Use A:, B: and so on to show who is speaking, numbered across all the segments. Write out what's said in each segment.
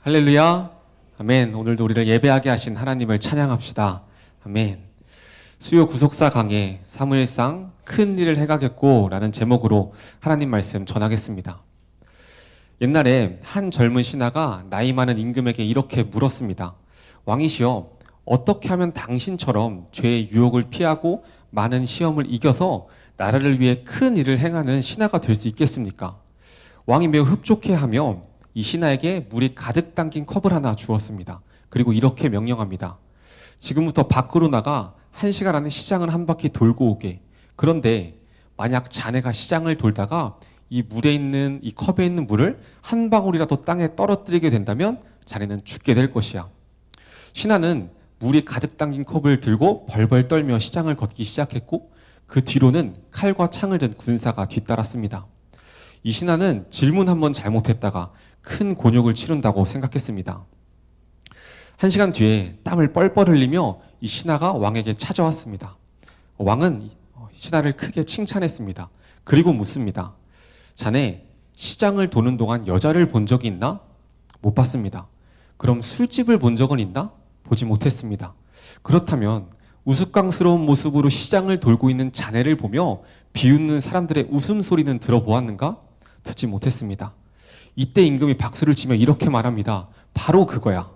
A: 할렐루야. 아멘. 오늘도 우리를 예배하게 하신 하나님을 찬양합시다. 아멘. 수요 구속사 강해 사무엘상 큰 일을 행하겠고 라는 제목으로 하나님 말씀 전하겠습니다. 옛날에 한 젊은 신하가 나이 많은 임금에게 이렇게 물었습니다. 왕이시여, 어떻게 하면 당신처럼 죄의 유혹을 피하고 많은 시험을 이겨서 나라를 위해 큰 일을 행하는 신하가 될 수 있겠습니까? 왕이 매우 흡족해하며 이 신하에게 물이 가득 담긴 컵을 하나 주었습니다. 그리고 이렇게 명령합니다. 지금부터 밖으로 나가 1시간 안에 시장을 한 바퀴 돌고 오게. 그런데 만약 자네가 시장을 돌다가 이 컵에 있는 물을 한 방울이라도 땅에 떨어뜨리게 된다면 자네는 죽게 될 것이야. 신하는 물이 가득 담긴 컵을 들고 벌벌 떨며 시장을 걷기 시작했고 그 뒤로는 칼과 창을 든 군사가 뒤따랐습니다. 이 신하는 질문 한 번 잘못했다가 큰 곤욕을 치른다고 생각했습니다. 1시간 뒤에 땀을 뻘뻘 흘리며 이 신하가 왕에게 찾아왔습니다. 왕은 신하를 크게 칭찬했습니다. 그리고 묻습니다. 자네 시장을 도는 동안 여자를 본 적이 있나? 못 봤습니다. 그럼 술집을 본 적은 있나? 보지 못했습니다. 그렇다면 우스꽝스러운 모습으로 시장을 돌고 있는 자네를 보며 비웃는 사람들의 웃음소리는 들어보았는가? 듣지 못했습니다. 이때 임금이 박수를 치며 이렇게 말합니다. 바로 그거야.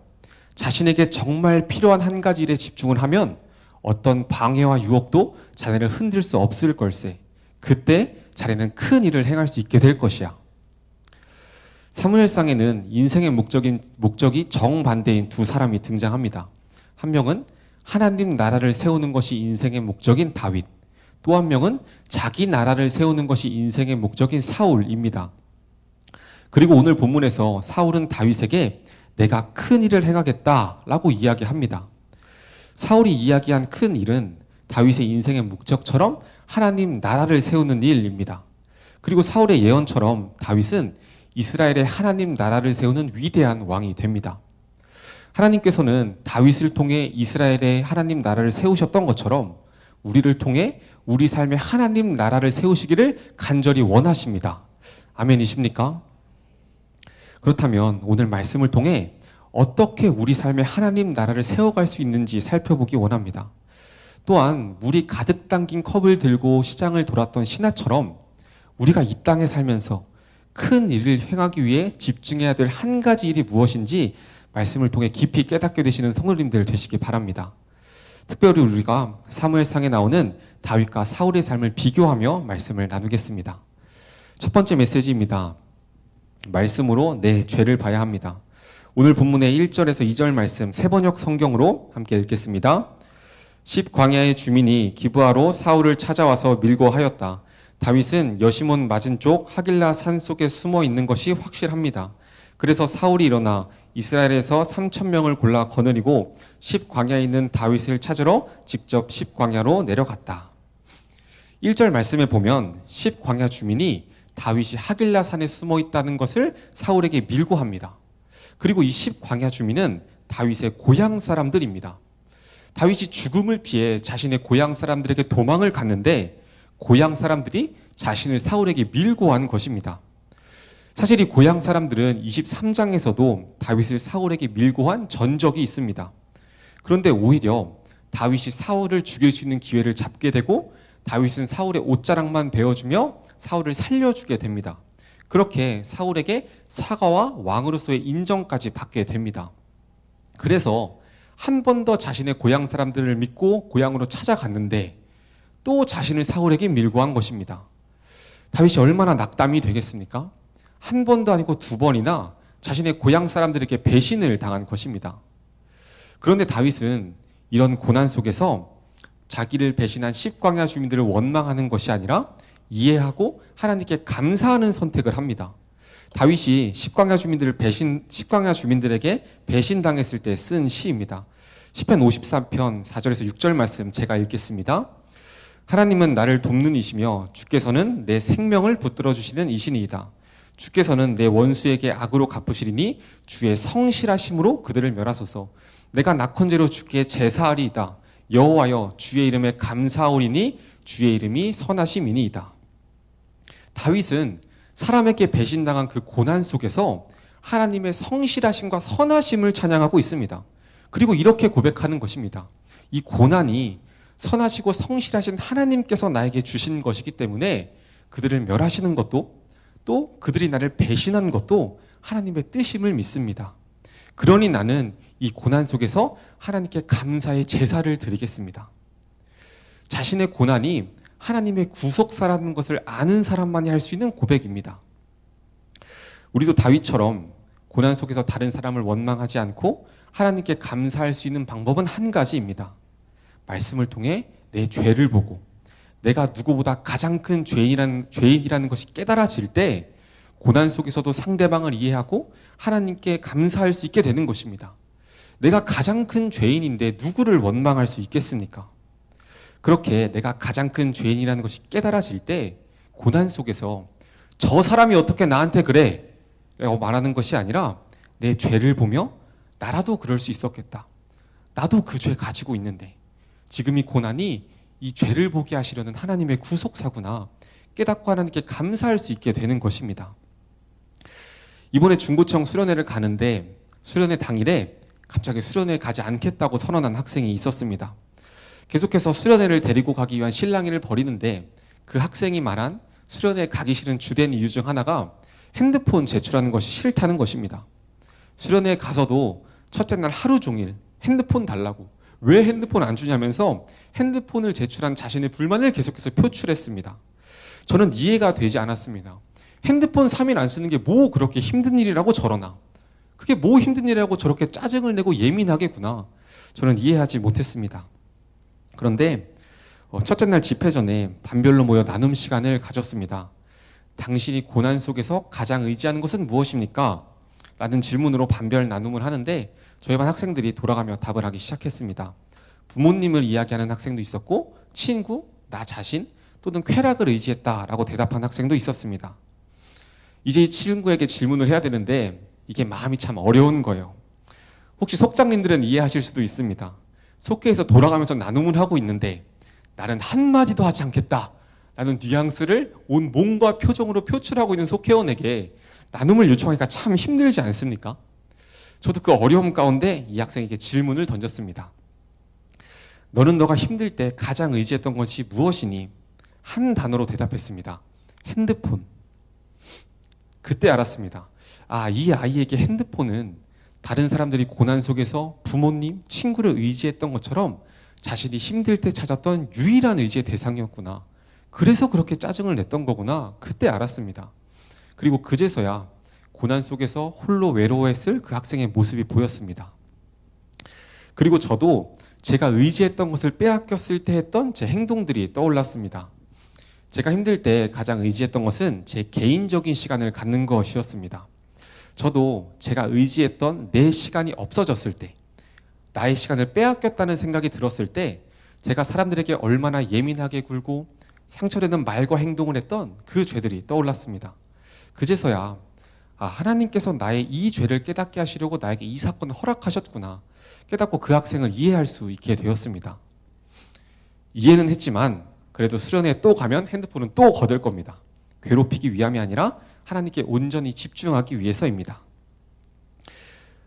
A: 자신에게 정말 필요한 한 가지 일에 집중을 하면 어떤 방해와 유혹도 자네를 흔들 수 없을 걸세. 그때 자네는 큰 일을 행할 수 있게 될 것이야. 사무엘상에는 인생의 목적이 정반대인 두 사람이 등장합니다. 한 명은 하나님 나라를 세우는 것이 인생의 목적인 다윗, 또 한 명은 자기 나라를 세우는 것이 인생의 목적인 사울입니다. 그리고 오늘 본문에서 사울은 다윗에게 내가 큰 일을 행하겠다라고 이야기합니다. 사울이 이야기한 큰 일은 다윗의 인생의 목적처럼 하나님 나라를 세우는 일입니다. 그리고 사울의 예언처럼 다윗은 이스라엘의 하나님 나라를 세우는 위대한 왕이 됩니다. 하나님께서는 다윗을 통해 이스라엘의 하나님 나라를 세우셨던 것처럼 우리를 통해 우리 삶의 하나님 나라를 세우시기를 간절히 원하십니다. 아멘이십니까? 그렇다면 오늘 말씀을 통해 어떻게 우리 삶의 하나님 나라를 세워갈 수 있는지 살펴보기 원합니다. 또한 물이 가득 담긴 컵을 들고 시장을 돌았던 신하처럼 우리가 이 땅에 살면서 큰 일을 행하기 위해 집중해야 될 한 가지 일이 무엇인지 말씀을 통해 깊이 깨닫게 되시는 성도님들 되시기 바랍니다. 특별히 우리가 사무엘상에 나오는 다윗과 사울의 삶을 비교하며 말씀을 나누겠습니다. 첫 번째 메시지입니다. 말씀으로 내 죄를 봐야 합니다. 오늘 본문의 1절에서 2절 말씀 세번역 성경으로 함께 읽겠습니다. 10광야의 주민이 기브아로 사울을 찾아와서 밀고 하였다. 다윗은 여시몬 맞은 쪽 하길라 산 속에 숨어 있는 것이 확실합니다. 그래서 사울이 일어나 이스라엘에서 3,000명을 골라 거느리고 10광야에 있는 다윗을 찾으러 직접 10광야로 내려갔다. 1절 말씀에 보면 10광야 주민이 다윗이 하길라 산에 숨어 있다는 것을 사울에게 밀고 합니다. 그리고 이 10광야 주민은 다윗의 고향 사람들입니다. 다윗이 죽음을 피해 자신의 고향 사람들에게 도망을 갔는데 고향 사람들이 자신을 사울에게 밀고 한 것입니다. 사실 이 고향 사람들은 23장에서도 다윗을 사울에게 밀고 한 전적이 있습니다. 그런데 오히려 다윗이 사울을 죽일 수 있는 기회를 잡게 되고 다윗은 사울의 옷자락만 베어주며 사울을 살려주게 됩니다. 그렇게 사울에게 사과와 왕으로서의 인정까지 받게 됩니다. 그래서 한 번 더 자신의 고향 사람들을 믿고 고향으로 찾아갔는데 또 자신을 사울에게 밀고 한 것입니다. 다윗이 얼마나 낙담이 되겠습니까? 한 번도 아니고 2번이나 자신의 고향 사람들에게 배신을 당한 것입니다. 그런데 다윗은 이런 고난 속에서 자기를 배신한 10광야 주민들을 원망하는 것이 아니라 이해하고 하나님께 감사하는 선택을 합니다. 다윗이 10광야 주민들에게 배신당했을 때 쓴 시입니다. 시편 54편 4절에서 6절 말씀 제가 읽겠습니다. 하나님은 나를 돕는 이시며 주께서는 내 생명을 붙들어 주시는 이신이이다. 주께서는 내 원수에게 악으로 갚으시리니 주의 성실하심으로 그들을 멸하소서. 내가 낙헌제로 주께 제사하리이다. 여호와여 주의 이름에 감사하오리니 주의 이름이 선하심이니이다. 다윗은 사람에게 배신당한 그 고난 속에서 하나님의 성실하심과 선하심을 찬양하고 있습니다. 그리고 이렇게 고백하는 것입니다. 이 고난이 선하시고 성실하신 하나님께서 나에게 주신 것이기 때문에 그들을 멸하시는 것도 또 그들이 나를 배신한 것도 하나님의 뜻임을 믿습니다. 그러니 나는 이 고난 속에서 하나님께 감사의 제사를 드리겠습니다. 자신의 고난이 하나님의 구속사라는 것을 아는 사람만이 할 수 있는 고백입니다. 우리도 다윗처럼 고난 속에서 다른 사람을 원망하지 않고 하나님께 감사할 수 있는 방법은 한 가지입니다. 말씀을 통해 내 죄를 보고 내가 누구보다 가장 큰 죄인이라는 것이 깨달아질 때 고난 속에서도 상대방을 이해하고 하나님께 감사할 수 있게 되는 것입니다. 내가 가장 큰 죄인인데 누구를 원망할 수 있겠습니까? 그렇게 내가 가장 큰 죄인이라는 것이 깨달아질 때 고난 속에서 저 사람이 어떻게 나한테 그래? 라고 말하는 것이 아니라 내 죄를 보며 나라도 그럴 수 있었겠다. 나도 그 죄 가지고 있는데 지금 이 고난이 이 죄를 보게 하시려는 하나님의 구속사구나 깨닫고 하나님께 감사할 수 있게 되는 것입니다. 이번에 중고청 수련회를 가는데 수련회 당일에 갑자기 수련회에 가지 않겠다고 선언한 학생이 있었습니다. 계속해서 수련회를 데리고 가기 위한 실랑이를 벌이는데 그 학생이 말한 수련회에 가기 싫은 주된 이유 중 하나가 핸드폰 제출하는 것이 싫다는 것입니다. 수련회에 가서도 첫째 날 하루 종일 핸드폰 달라고 왜 핸드폰 안 주냐면서 핸드폰을 제출한 자신의 불만을 계속해서 표출했습니다. 저는 이해가 되지 않았습니다. 핸드폰 3일 안 쓰는 게 뭐 그렇게 힘든 일이라고 저러나 그게 뭐 힘든 일이라고 저렇게 짜증을 내고 예민하겠구나 저는 이해하지 못했습니다. 그런데 첫째 날 집회 전에 반별로 모여 나눔 시간을 가졌습니다. 당신이 고난 속에서 가장 의지하는 것은 무엇입니까? 라는 질문으로 반별 나눔을 하는데 저희 반 학생들이 돌아가며 답을 하기 시작했습니다. 부모님을 이야기하는 학생도 있었고 친구, 나 자신 또는 쾌락을 의지했다라고 대답한 학생도 있었습니다. 이제 이 친구에게 질문을 해야 되는데 이게 마음이 참 어려운 거예요. 혹시 속장님들은 이해하실 수도 있습니다. 속회에서 돌아가면서 나눔을 하고 있는데 나는 한마디도 하지 않겠다 라는 뉘앙스를 온 몸과 표정으로 표출하고 있는 속회원에게 나눔을 요청하기가 참 힘들지 않습니까? 저도 그 어려움 가운데 이 학생에게 질문을 던졌습니다. 너는 너가 힘들 때 가장 의지했던 것이 무엇이니? 한 단어로 대답했습니다. 핸드폰. 그때 알았습니다. 아, 이 아이에게 핸드폰은 다른 사람들이 고난 속에서 부모님, 친구를 의지했던 것처럼 자신이 힘들 때 찾았던 유일한 의지의 대상이었구나. 그래서 그렇게 짜증을 냈던 거구나. 그때 알았습니다. 그리고 그제서야 고난 속에서 홀로 외로워했을 그 학생의 모습이 보였습니다. 그리고 저도 제가 의지했던 것을 빼앗겼을 때 했던 제 행동들이 떠올랐습니다. 제가 힘들 때 가장 의지했던 것은 제 개인적인 시간을 갖는 것이었습니다. 저도 제가 의지했던 내 시간이 없어졌을 때, 나의 시간을 빼앗겼다는 생각이 들었을 때 제가 사람들에게 얼마나 예민하게 굴고 상처되는 말과 행동을 했던 그 죄들이 떠올랐습니다. 그제서야 하나님께서 나의 이 죄를 깨닫게 하시려고 나에게 이 사건을 허락하셨구나 깨닫고 그 학생을 이해할 수 있게 되었습니다. 이해는 했지만 그래도 수련회에 또 가면 핸드폰은 또 거들 겁니다. 괴롭히기 위함이 아니라 하나님께 온전히 집중하기 위해서입니다.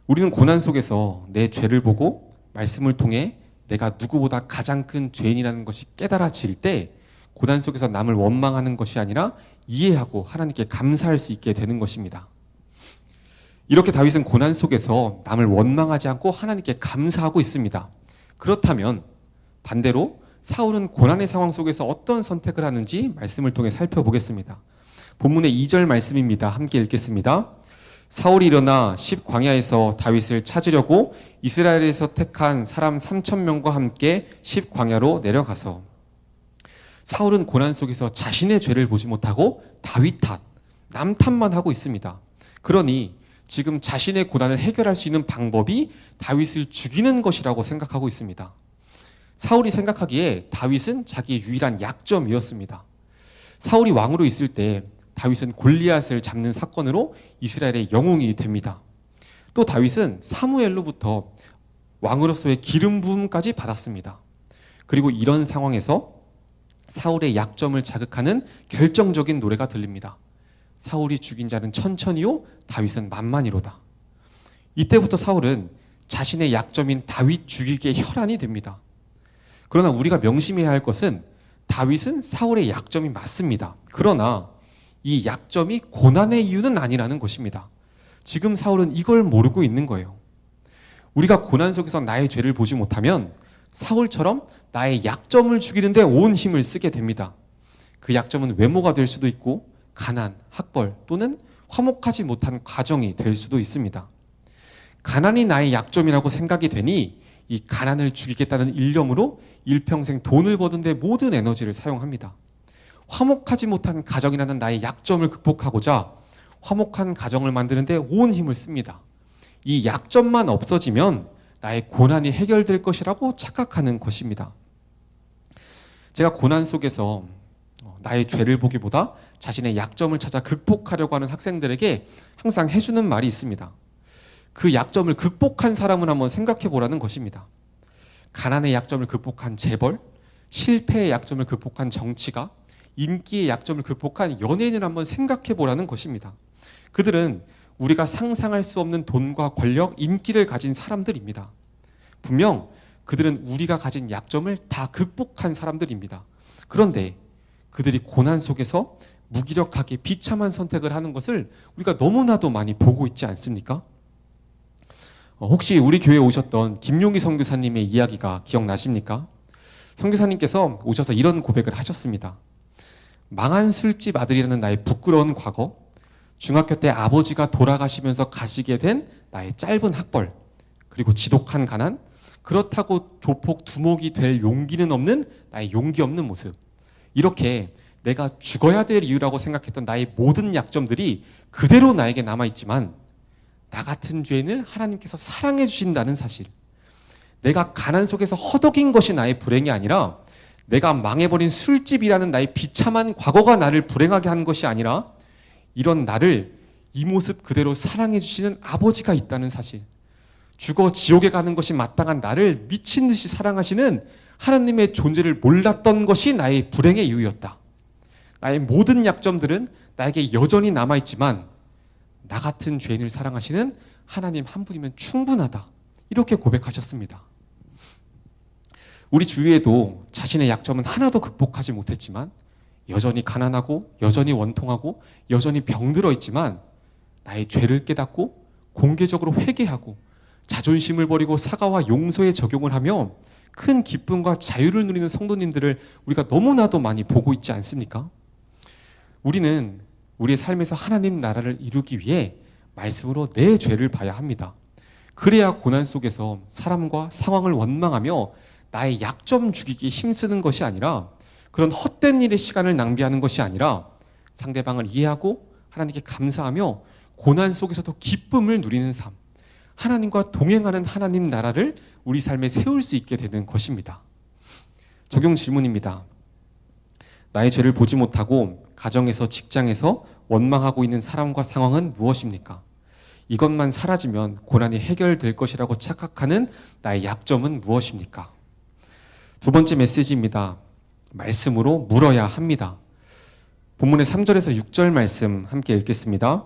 A: 우리는 고난 속에서 내 죄를 보고 말씀을 통해 내가 누구보다 가장 큰 죄인이라는 것이 깨달아질 때 고난 속에서 남을 원망하는 것이 아니라 이해하고 하나님께 감사할 수 있게 되는 것입니다. 이렇게 다윗은 고난 속에서 남을 원망하지 않고 하나님께 감사하고 있습니다. 그렇다면 반대로 사울은 고난의 상황 속에서 어떤 선택을 하는지 말씀을 통해 살펴보겠습니다. 본문의 2절 말씀입니다. 함께 읽겠습니다. 사울이 일어나 십광야에서 다윗을 찾으려고 이스라엘에서 택한 사람 3,000명과 함께 십광야로 내려가서 사울은 고난 속에서 자신의 죄를 보지 못하고 다윗 탓, 남 탓만 하고 있습니다. 그러니 지금 자신의 고난을 해결할 수 있는 방법이 다윗을 죽이는 것이라고 생각하고 있습니다. 사울이 생각하기에 다윗은 자기의 유일한 약점이었습니다. 사울이 왕으로 있을 때 다윗은 골리앗을 잡는 사건으로 이스라엘의 영웅이 됩니다. 또 다윗은 사무엘로부터 왕으로서의 기름 부음까지 받았습니다. 그리고 이런 상황에서 사울의 약점을 자극하는 결정적인 노래가 들립니다. 사울이 죽인 자는 천천히요 다윗은 만만이로다. 이때부터 사울은 자신의 약점인 다윗 죽이기에 혈안이 됩니다. 그러나 우리가 명심해야 할 것은 다윗은 사울의 약점이 맞습니다. 그러나 이 약점이 고난의 이유는 아니라는 것입니다. 지금 사울은 이걸 모르고 있는 거예요. 우리가 고난 속에서 나의 죄를 보지 못하면 사울처럼 나의 약점을 죽이는데 온 힘을 쓰게 됩니다. 그 약점은 외모가 될 수도 있고 가난, 학벌 또는 화목하지 못한 가정이 될 수도 있습니다. 가난이 나의 약점이라고 생각이 되니 이 가난을 죽이겠다는 일념으로 일평생 돈을 버는데 모든 에너지를 사용합니다. 화목하지 못한 가정이라는 나의 약점을 극복하고자 화목한 가정을 만드는데 온 힘을 씁니다. 이 약점만 없어지면 나의 고난이 해결될 것이라고 착각하는 것입니다. 제가 고난 속에서 나의 죄를 보기보다 자신의 약점을 찾아 극복하려고 하는 학생들에게 항상 해주는 말이 있습니다. 그 약점을 극복한 사람을 한번 생각해 보라는 것입니다. 가난의 약점을 극복한 재벌, 실패의 약점을 극복한 정치가, 인기의 약점을 극복한 연예인을 한번 생각해 보라는 것입니다. 그들은 우리가 상상할 수 없는 돈과 권력, 인기를 가진 사람들입니다. 분명 그들은 우리가 가진 약점을 다 극복한 사람들입니다. 그런데 그들이 고난 속에서 무기력하게 비참한 선택을 하는 것을 우리가 너무나도 많이 보고 있지 않습니까? 혹시 우리 교회에 오셨던 김용희 선교사님의 이야기가 기억나십니까? 선교사님께서 오셔서 이런 고백을 하셨습니다. 망한 술집 아들이라는 나의 부끄러운 과거, 중학교 때 아버지가 돌아가시면서 가시게 된 나의 짧은 학벌, 그리고 지독한 가난, 그렇다고 조폭 두목이 될 용기는 없는 나의 용기 없는 모습, 이렇게 내가 죽어야 될 이유라고 생각했던 나의 모든 약점들이 그대로 나에게 남아있지만 나 같은 죄인을 하나님께서 사랑해 주신다는 사실, 내가 가난 속에서 허덕인 것이 나의 불행이 아니라 내가 망해버린 술집이라는 나의 비참한 과거가 나를 불행하게 한 것이 아니라 이런 나를 이 모습 그대로 사랑해 주시는 아버지가 있다는 사실, 죽어 지옥에 가는 것이 마땅한 나를 미친 듯이 사랑하시는 하나님의 존재를 몰랐던 것이 나의 불행의 이유였다. 나의 모든 약점들은 나에게 여전히 남아있지만 나 같은 죄인을 사랑하시는 하나님 한 분이면 충분하다. 이렇게 고백하셨습니다. 우리 주위에도 자신의 약점은 하나도 극복하지 못했지만 여전히 가난하고 여전히 원통하고 여전히 병들어 있지만 나의 죄를 깨닫고 공개적으로 회개하고 자존심을 버리고 사과와 용서에 적용을 하며 큰 기쁨과 자유를 누리는 성도님들을 우리가 너무나도 많이 보고 있지 않습니까? 우리는 우리의 삶에서 하나님 나라를 이루기 위해 말씀으로 내 죄를 봐야 합니다. 그래야 고난 속에서 사람과 상황을 원망하며 나의 약점 죽이기에 힘쓰는 것이 아니라 그런 헛된 일에 시간을 낭비하는 것이 아니라 상대방을 이해하고 하나님께 감사하며 고난 속에서도 기쁨을 누리는 삶, 하나님과 동행하는 하나님 나라를 우리 삶에 세울 수 있게 되는 것입니다. 적용 질문입니다. 나의 죄를 보지 못하고 가정에서 직장에서 원망하고 있는 사람과 상황은 무엇입니까? 이것만 사라지면 고난이 해결될 것이라고 착각하는 나의 약점은 무엇입니까? 두 번째 메시지입니다. 말씀으로 물어야 합니다. 본문의 3절에서 6절 말씀 함께 읽겠습니다.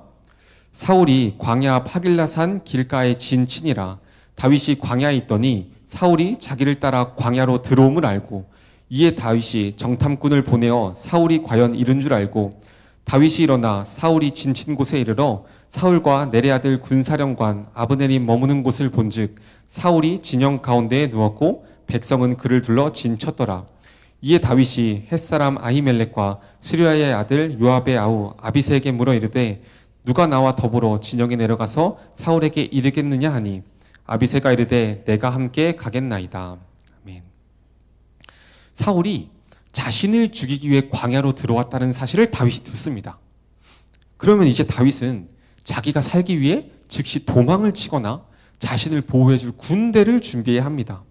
A: 사울이 광야 앞 하길라산 길가에 진 치니라. 다윗이 광야에 있더니 사울이 자기를 따라 광야로 들어옴을 알고 이에 다윗이 정탐꾼을 보내어 사울이 과연 이른 줄 알고 다윗이 일어나 사울이 진친 곳에 이르러 사울과 내레 아들 군사령관 아브넬이 머무는 곳을 본즉 사울이 진영 가운데에 누웠고 백성은 그를 둘러 진쳤더라. 이에 다윗이 햇사람 아히멜렉과 스루야의 아들 요압의 아우 아비새에게 물어 이르되 누가 나와 더불어 진영에 내려가서 사울에게 이르겠느냐 하니 아비새가 이르되 내가 함께 가겠나이다. 아멘. 사울이 자신을 죽이기 위해 광야로 들어왔다는 사실을 다윗이 듣습니다. 그러면 이제 다윗은 자기가 살기 위해 즉시 도망을 치거나 자신을 보호해줄 군대를 준비해야 합니다.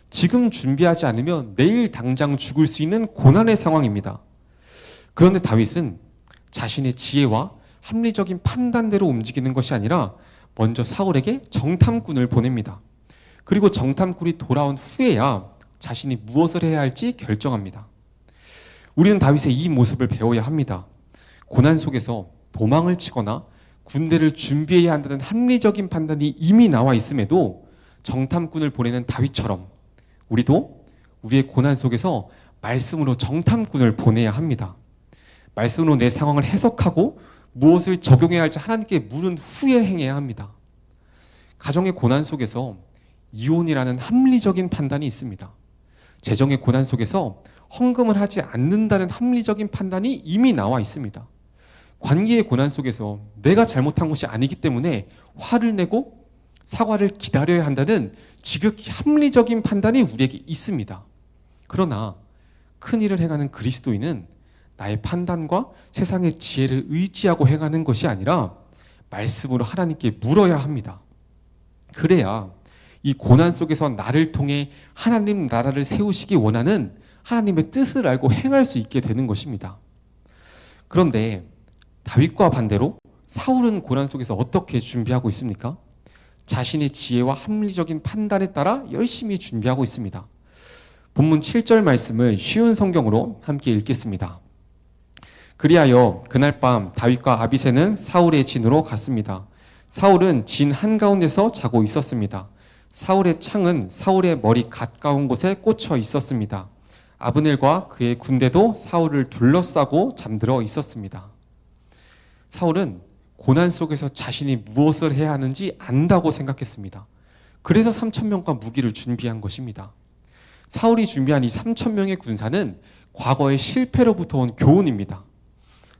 A: 지금 준비하지 않으면 내일 당장 죽을 수 있는 고난의 상황입니다. 그런데 다윗은 자신의 지혜와 합리적인 판단대로 움직이는 것이 아니라 먼저 사울에게 정탐꾼을 보냅니다. 그리고 정탐꾼이 돌아온 후에야 자신이 무엇을 해야 할지 결정합니다. 우리는 다윗의 이 모습을 배워야 합니다. 고난 속에서 도망을 치거나 군대를 준비해야 한다는 합리적인 판단이 이미 나와 있음에도 정탐꾼을 보내는 다윗처럼 우리도 우리의 고난 속에서 말씀으로 정탐꾼을 보내야 합니다. 말씀으로 내 상황을 해석하고 무엇을 적용해야 할지 하나님께 물은 후에 행해야 합니다. 가정의 고난 속에서 이혼이라는 합리적인 판단이 있습니다. 재정의 고난 속에서 헌금을 하지 않는다는 합리적인 판단이 이미 나와 있습니다. 관계의 고난 속에서 내가 잘못한 것이 아니기 때문에 화를 내고 사과를 기다려야 한다는 지극히 합리적인 판단이 우리에게 있습니다. 그러나 큰 일을 행하는 그리스도인은 나의 판단과 세상의 지혜를 의지하고 행하는 것이 아니라 말씀으로 하나님께 물어야 합니다. 그래야 이 고난 속에서 나를 통해 하나님 나라를 세우시기 원하는 하나님의 뜻을 알고 행할 수 있게 되는 것입니다. 그런데 다윗과 반대로 사울은 고난 속에서 어떻게 준비하고 있습니까? 자신의 지혜와 합리적인 판단에 따라 열심히 준비하고 있습니다. 본문 7절 말씀을 쉬운 성경으로 함께 읽겠습니다. 그리하여 그날 밤 다윗과 아비새는 사울의 진으로 갔습니다. 사울은 진 한가운데서 자고 있었습니다. 사울의 창은 사울의 머리 가까운 곳에 꽂혀 있었습니다. 아브넬과 그의 군대도 사울을 둘러싸고 잠들어 있었습니다. 사울은 고난 속에서 자신이 무엇을 해야 하는지 안다고 생각했습니다. 그래서 3,000명과 무기를 준비한 것입니다. 사울이 준비한 이 3,000명의 군사는 과거의 실패로부터 온 교훈입니다.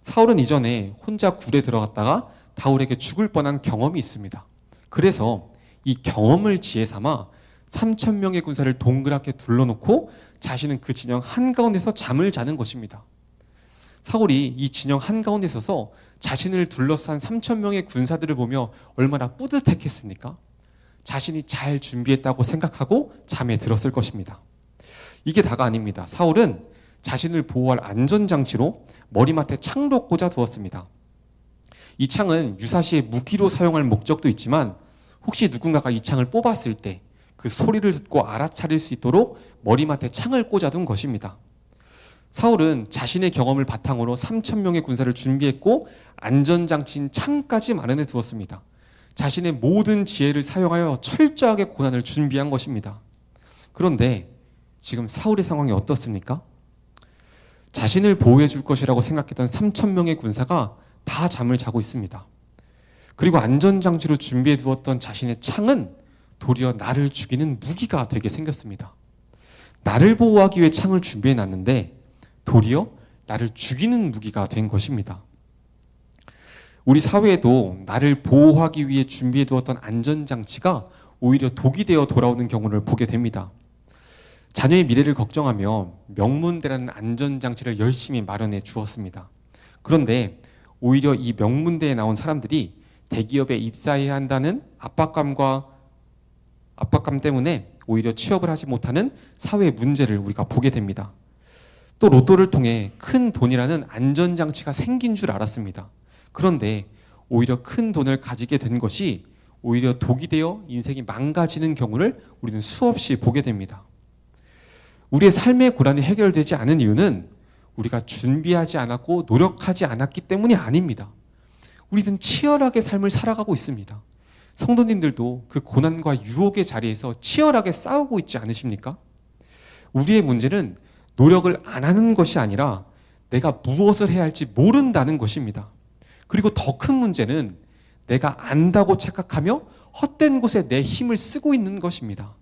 A: 사울은 이전에 혼자 굴에 들어갔다가 다윗에게 죽을 뻔한 경험이 있습니다. 그래서 이 경험을 지혜 삼아 3,000명의 군사를 동그랗게 둘러놓고 자신은 그 진영 한가운데서 잠을 자는 것입니다. 사울이 이 진영 한가운데 서서 자신을 둘러싼 3,000명의 군사들을 보며 얼마나 뿌듯했겠습니까? 자신이 잘 준비했다고 생각하고 잠에 들었을 것입니다. 이게 다가 아닙니다. 사울은 자신을 보호할 안전장치로 머리맡에 창도 꽂아 두었습니다. 이 창은 유사시에 무기로 사용할 목적도 있지만 혹시 누군가가 이 창을 뽑았을 때 그 소리를 듣고 알아차릴 수 있도록 머리맡에 창을 꽂아둔 것입니다. 사울은 자신의 경험을 바탕으로 3,000명의 군사를 준비했고 안전장치인 창까지 마련해 두었습니다. 자신의 모든 지혜를 사용하여 철저하게 고난을 준비한 것입니다. 그런데 지금 사울의 상황이 어떻습니까? 자신을 보호해 줄 것이라고 생각했던 3,000명의 군사가 다 잠을 자고 있습니다. 그리고 안전장치로 준비해 두었던 자신의 창은 도리어 나를 죽이는 무기가 되게 생겼습니다. 나를 보호하기 위해 창을 준비해 놨는데 도리어 나를 죽이는 무기가 된 것입니다. 우리 사회에도 나를 보호하기 위해 준비해 두었던 안전장치가 오히려 독이 되어 돌아오는 경우를 보게 됩니다. 자녀의 미래를 걱정하며 명문대라는 안전장치를 열심히 마련해 주었습니다. 그런데 오히려 이 명문대에 나온 사람들이 대기업에 입사해야 한다는 압박감 때문에 오히려 취업을 하지 못하는 사회의 문제를 우리가 보게 됩니다. 또 로또를 통해 큰 돈이라는 안전장치가 생긴 줄 알았습니다. 그런데 오히려 큰 돈을 가지게 된 것이 오히려 독이 되어 인생이 망가지는 경우를 우리는 수없이 보게 됩니다. 우리의 삶의 고난이 해결되지 않은 이유는 우리가 준비하지 않았고 노력하지 않았기 때문이 아닙니다. 우리는 치열하게 삶을 살아가고 있습니다. 성도님들도 그 고난과 유혹의 자리에서 치열하게 싸우고 있지 않으십니까? 우리의 문제는 노력을 안 하는 것이 아니라 내가 무엇을 해야 할지 모른다는 것입니다. 그리고 더 큰 문제는 내가 안다고 착각하며 헛된 곳에 내 힘을 쓰고 있는 것입니다.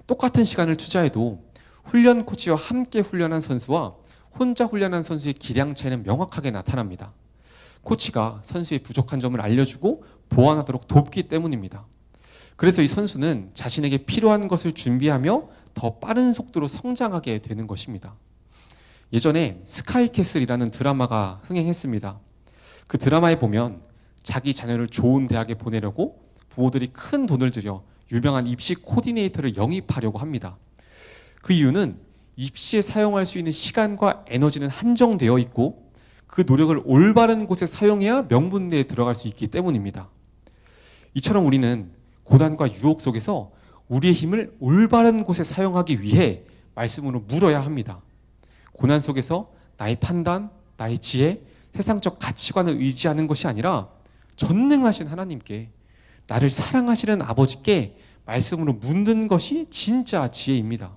A: 똑같은 시간을 투자해도 훈련 코치와 함께 훈련한 선수와 혼자 훈련한 선수의 기량 차이는 명확하게 나타납니다. 코치가 선수의 부족한 점을 알려주고 보완하도록 돕기 때문입니다. 그래서 이 선수는 자신에게 필요한 것을 준비하며 더 빠른 속도로 성장하게 되는 것입니다. 예전에 스카이캐슬이라는 드라마가 흥행했습니다. 그 드라마에 보면 자기 자녀를 좋은 대학에 보내려고 부모들이 큰 돈을 들여 유명한 입시 코디네이터를 영입하려고 합니다. 그 이유는 입시에 사용할 수 있는 시간과 에너지는 한정되어 있고 그 노력을 올바른 곳에 사용해야 명문대에 들어갈 수 있기 때문입니다. 이처럼 우리는 고난과 유혹 속에서 우리의 힘을 올바른 곳에 사용하기 위해 말씀으로 물어야 합니다. 고난 속에서 나의 판단, 나의 지혜, 세상적 가치관을 의지하는 것이 아니라 전능하신 하나님께, 나를 사랑하시는 아버지께 말씀으로 묻는 것이 진짜 지혜입니다.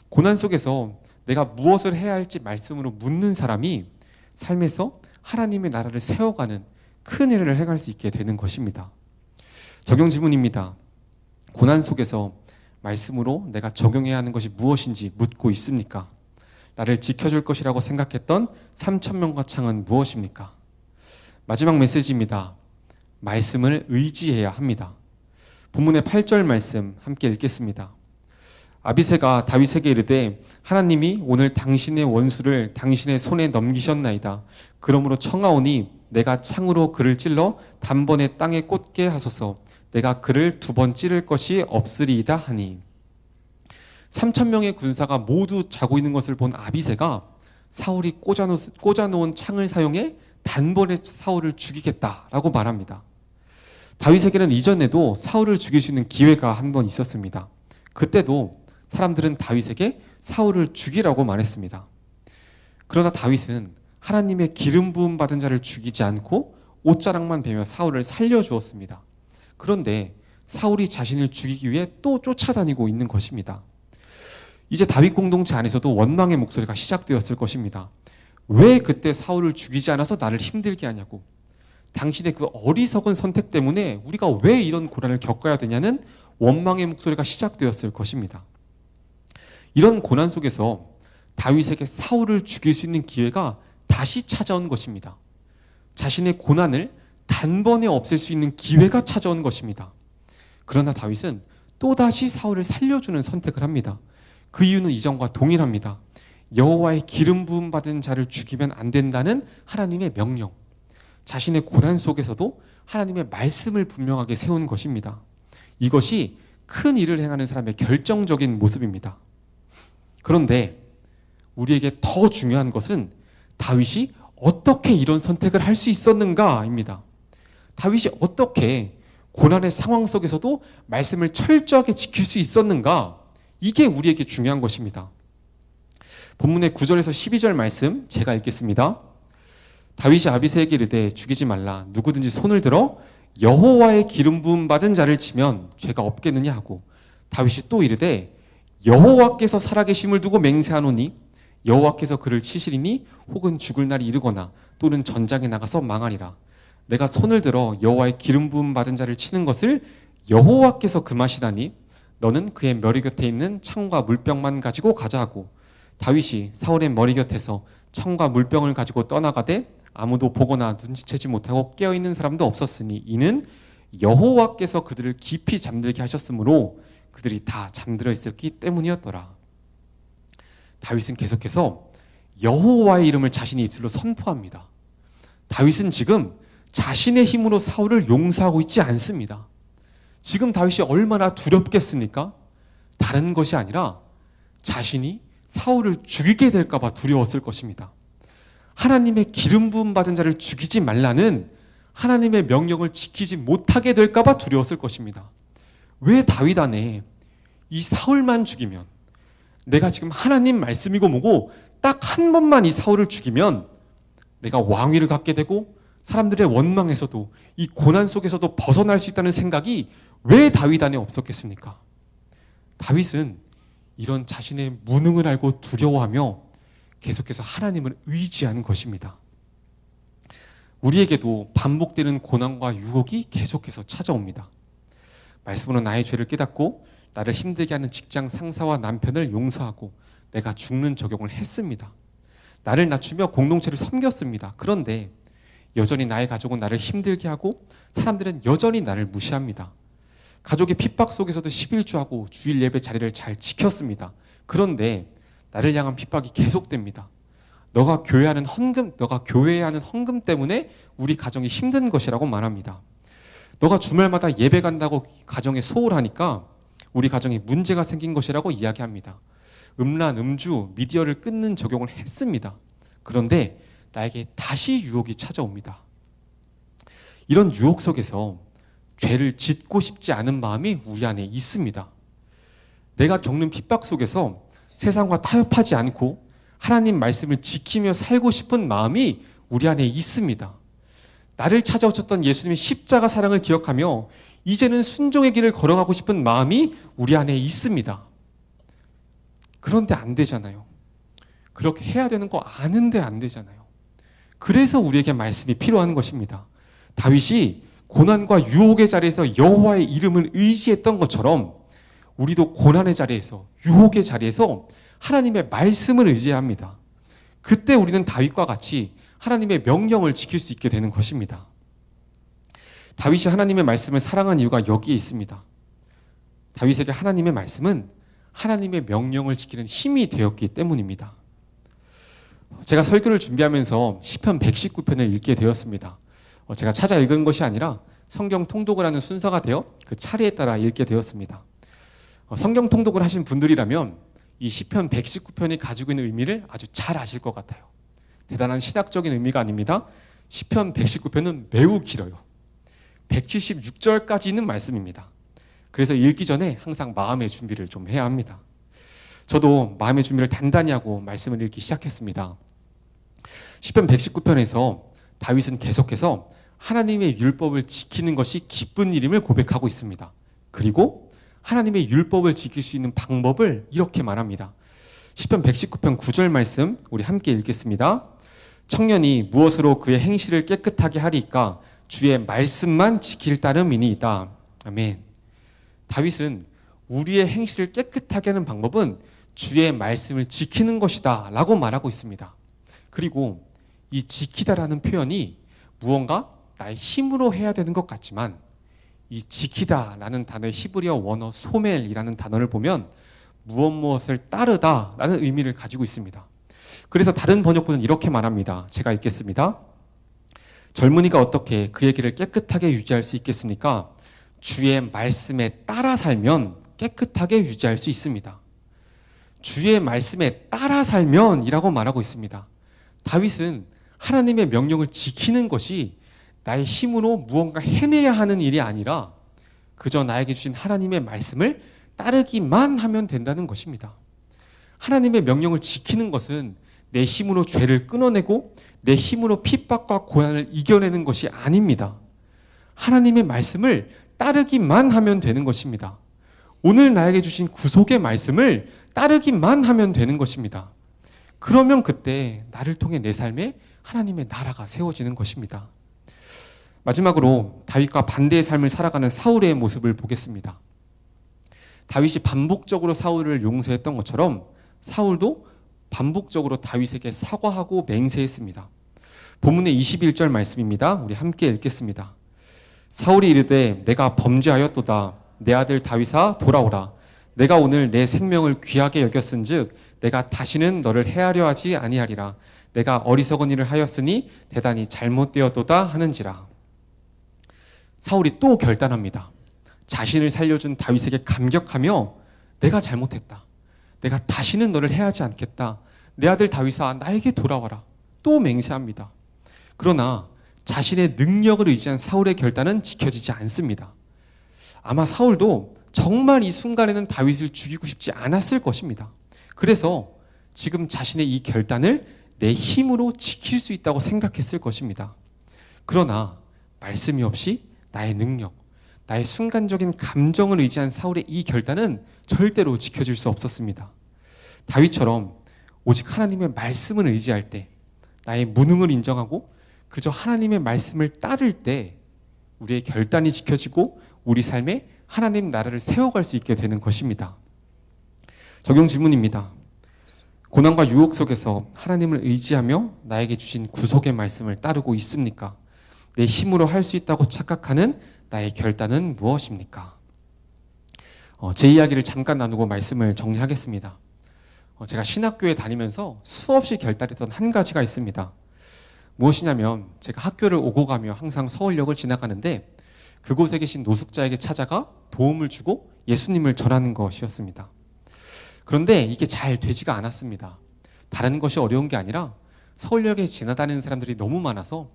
A: 고난 속에서 내가 무엇을 해야 할지 말씀으로 묻는 사람이 삶에서 하나님의 나라를 세워가는 큰 일을 행할 수 있게 되는 것입니다. 적용 질문입니다. 고난 속에서 말씀으로 내가 적용해야 하는 것이 무엇인지 묻고 있습니까? 나를 지켜줄 것이라고 생각했던 3,000명과 창은 무엇입니까? 마지막 메시지입니다. 말씀을 의지해야 합니다. 본문의 8절 말씀 함께 읽겠습니다. 아비새가 다윗에게 이르되 하나님이 오늘 당신의 원수를 당신의 손에 넘기셨나이다. 그러므로 청하오니 내가 창으로 그를 찔러 단번에 땅에 꽂게 하소서. 내가 그를 2번 찌를 것이 없으리이다 하니. 3,000명의 군사가 모두 자고 있는 것을 본 아비새가 사울이 꽂아놓은 창을 사용해 단번에 사울을 죽이겠다라고 말합니다. 다윗에게는 이전에도 사울을 죽일 수 있는 기회가 한 번 있었습니다. 그때도 사람들은 다윗에게 사울을 죽이라고 말했습니다. 그러나 다윗은 하나님의 기름 부음 받은 자를 죽이지 않고 옷자락만 베며 사울을 살려주었습니다. 그런데 사울이 자신을 죽이기 위해 또 쫓아다니고 있는 것입니다. 이제 다윗 공동체 안에서도 원망의 목소리가 시작되었을 것입니다. 왜 그때 사울을 죽이지 않아서 나를 힘들게 하냐고. 당신의 그 어리석은 선택 때문에 우리가 왜 이런 고난을 겪어야 되냐는 원망의 목소리가 시작되었을 것입니다. 이런 고난 속에서 다윗에게 사울을 죽일 수 있는 기회가 다시 찾아온 것입니다. 자신의 고난을 단번에 없앨 수 있는 기회가 찾아온 것입니다. 그러나 다윗은 또다시 사울을 살려주는 선택을 합니다. 그 이유는 이전과 동일합니다. 여호와의 기름 부음 받은 자를 죽이면 안 된다는 하나님의 명령. 자신의 고난 속에서도 하나님의 말씀을 분명하게 세운 것입니다. 이것이 큰 일을 행하는 사람의 결정적인 모습입니다. 그런데 우리에게 더 중요한 것은 다윗이 어떻게 이런 선택을 할 수 있었는가입니다. 다윗이 어떻게 고난의 상황 속에서도 말씀을 철저하게 지킬 수 있었는가? 이게 우리에게 중요한 것입니다. 본문의 9절에서 12절 말씀 제가 읽겠습니다. 다윗이 아비새에게 이르되 죽이지 말라. 누구든지 손을 들어 여호와의 기름 부음 받은 자를 치면 죄가 없겠느냐 하고, 다윗이 또 이르되 여호와께서 살아계심을 두고 맹세하노니 여호와께서 그를 치시리니 혹은 죽을 날이 이르거나 또는 전장에 나가서 망하리라. 내가 손을 들어 여호와의 기름 부음 받은 자를 치는 것을 여호와께서 금하시다니 너는 그의 머리 곁에 있는 창과 물병만 가지고 가자 하고, 다윗이 사울의 머리 곁에서 창과 물병을 가지고 떠나가되 아무도 보거나 눈치채지 못하고 깨어있는 사람도 없었으니 이는 여호와께서 그들을 깊이 잠들게 하셨으므로 그들이 다 잠들어 있었기 때문이었더라. 다윗은 계속해서 여호와의 이름을 자신의 입술로 선포합니다. 다윗은 지금 자신의 힘으로 사울을 용서하고 있지 않습니다. 지금 다윗이 얼마나 두렵겠습니까? 다른 것이 아니라 자신이 사울을 죽이게 될까 봐 두려웠을 것입니다. 하나님의 기름 부음 받은 자를 죽이지 말라는 하나님의 명령을 지키지 못하게 될까 봐 두려웠을 것입니다. 왜 다윗 안에 이 사울만 죽이면, 내가 지금 하나님 말씀이고 뭐고 딱 한 번만 이 사울을 죽이면 내가 왕위를 갖게 되고 사람들의 원망에서도 이 고난 속에서도 벗어날 수 있다는 생각이 왜 다윗 안에 없었겠습니까? 다윗은 이런 자신의 무능을 알고 두려워하며 계속해서 하나님을 의지하는 것입니다. 우리에게도 반복되는 고난과 유혹이 계속해서 찾아옵니다. 말씀으로 나의 죄를 깨닫고 나를 힘들게 하는 직장 상사와 남편을 용서하고 내가 죽는 적용을 했습니다. 나를 낮추며 공동체를 섬겼습니다. 그런데 여전히 나의 가족은 나를 힘들게 하고 사람들은 여전히 나를 무시합니다. 가족의 핍박 속에서도 11조하고 주일 예배 자리를 잘 지켰습니다. 그런데 나를 향한 핍박이 계속됩니다. 너가 교회에 하는 헌금 때문에 우리 가정이 힘든 것이라고 말합니다. 너가 주말마다 예배 간다고 가정에 소홀하니까 우리 가정에 문제가 생긴 것이라고 이야기합니다. 음란, 음주, 미디어를 끊는 적용을 했습니다. 그런데 나에게 다시 유혹이 찾아옵니다. 이런 유혹 속에서 죄를 짓고 싶지 않은 마음이 우리 안에 있습니다. 내가 겪는 핍박 속에서 세상과 타협하지 않고 하나님 말씀을 지키며 살고 싶은 마음이 우리 안에 있습니다. 나를 찾아오셨던 예수님의 십자가 사랑을 기억하며 이제는 순종의 길을 걸어가고 싶은 마음이 우리 안에 있습니다. 그런데 안 되잖아요. 그렇게 해야 되는 거 아는데 안 되잖아요. 그래서 우리에게 말씀이 필요한 것입니다. 다윗이 고난과 유혹의 자리에서 여호와의 이름을 의지했던 것처럼 우리도 고난의 자리에서, 유혹의 자리에서 하나님의 말씀을 의지해야 합니다. 그때 우리는 다윗과 같이 하나님의 명령을 지킬 수 있게 되는 것입니다. 다윗이 하나님의 말씀을 사랑한 이유가 여기에 있습니다. 다윗에게 하나님의 말씀은 하나님의 명령을 지키는 힘이 되었기 때문입니다. 제가 설교를 준비하면서 시편 119편을 읽게 되었습니다. 제가 찾아 읽은 것이 아니라 성경 통독을 하는 순서가 되어 그 차례에 따라 읽게 되었습니다. 성경 통독을 하신 분들이라면 이 시편 119편이 가지고 있는 의미를 아주 잘 아실 것 같아요. 대단한 신학적인 의미가 아닙니다. 시편 119편은 매우 길어요. 176절까지 있는 말씀입니다. 그래서 읽기 전에 항상 마음의 준비를 좀 해야 합니다. 저도 마음의 준비를 단단히 하고 말씀을 읽기 시작했습니다. 시편 119편에서 다윗은 계속해서 하나님의 율법을 지키는 것이 기쁜 일임을 고백하고 있습니다. 그리고 하나님의 율법을 지킬 수 있는 방법을 이렇게 말합니다. 시편 119편 9절 말씀 우리 함께 읽겠습니다. 청년이 무엇으로 그의 행실을 깨끗하게 하리까? 주의 말씀만 지킬 따름이니이다. 아멘. 다윗은 우리의 행실을 깨끗하게 하는 방법은 주의 말씀을 지키는 것이다 라고 말하고 있습니다. 그리고 이 지키다라는 표현이 무언가 나의 힘으로 해야 되는 것 같지만 이 지키다라는 단어의 히브리어 원어 소멜이라는 단어를 보면 무엇을 따르다라는 의미를 가지고 있습니다. 그래서 다른 번역본은 이렇게 말합니다. 제가 읽겠습니다. 젊은이가 어떻게 그의 길을 깨끗하게 유지할 수 있겠습니까? 주의 말씀에 따라 살면 깨끗하게 유지할 수 있습니다. 주의 말씀에 따라 살면 이라고 말하고 있습니다. 다윗은 하나님의 명령을 지키는 것이 나의 힘으로 무언가 해내야 하는 일이 아니라 그저 나에게 주신 하나님의 말씀을 따르기만 하면 된다는 것입니다. 하나님의 명령을 지키는 것은 내 힘으로 죄를 끊어내고 내 힘으로 핍박과 고난을 이겨내는 것이 아닙니다. 하나님의 말씀을 따르기만 하면 되는 것입니다. 오늘 나에게 주신 구속의 말씀을 따르기만 하면 되는 것입니다. 그러면 그때 나를 통해 내 삶에 하나님의 나라가 세워지는 것입니다. 마지막으로 다윗과 반대의 삶을 살아가는 사울의 모습을 보겠습니다. 다윗이 반복적으로 사울을 용서했던 것처럼 사울도 반복적으로 다윗에게 사과하고 맹세했습니다. 본문의 21절 말씀입니다. 우리 함께 읽겠습니다. 사울이 이르되 내가 범죄하였도다. 내 아들 다윗아 돌아오라. 내가 오늘 내 생명을 귀하게 여겼은즉 내가 다시는 너를 해하려 하지 아니하리라. 내가 어리석은 일을 하였으니 대단히 잘못되었도다 하는지라. 사울이 또 결단합니다. 자신을 살려준 다윗에게 감격하며 내가 잘못했다. 내가 다시는 너를 해하지 않겠다. 내 아들 다윗아 나에게 돌아와라. 또 맹세합니다. 그러나 자신의 능력을 의지한 사울의 결단은 지켜지지 않습니다. 아마 사울도 정말 이 순간에는 다윗을 죽이고 싶지 않았을 것입니다. 그래서 지금 자신의 이 결단을 내 힘으로 지킬 수 있다고 생각했을 것입니다. 그러나 말씀이 없이 나의 능력, 나의 순간적인 감정을 의지한 사울의 이 결단은 절대로 지켜질 수 없었습니다. 다윗처럼 오직 하나님의 말씀을 의지할 때, 나의 무능을 인정하고 그저 하나님의 말씀을 따를 때 우리의 결단이 지켜지고 우리 삶에 하나님 나라를 세워갈 수 있게 되는 것입니다. 적용 질문입니다. 고난과 유혹 속에서 하나님을 의지하며 나에게 주신 구속의 말씀을 따르고 있습니까? 내 힘으로 할 수 있다고 착각하는 나의 결단은 무엇입니까? 제 이야기를 잠깐 나누고 말씀을 정리하겠습니다. 제가 신학교에 다니면서 수없이 결단했던 한 가지가 있습니다. 무엇이냐면 제가 학교를 오고 가며 항상 서울역을 지나가는데 그곳에 계신 노숙자에게 찾아가 도움을 주고 예수님을 전하는 것이었습니다. 그런데 이게 잘 되지가 않았습니다. 다른 것이 어려운 게 아니라 서울역에 지나다니는 사람들이 너무 많아서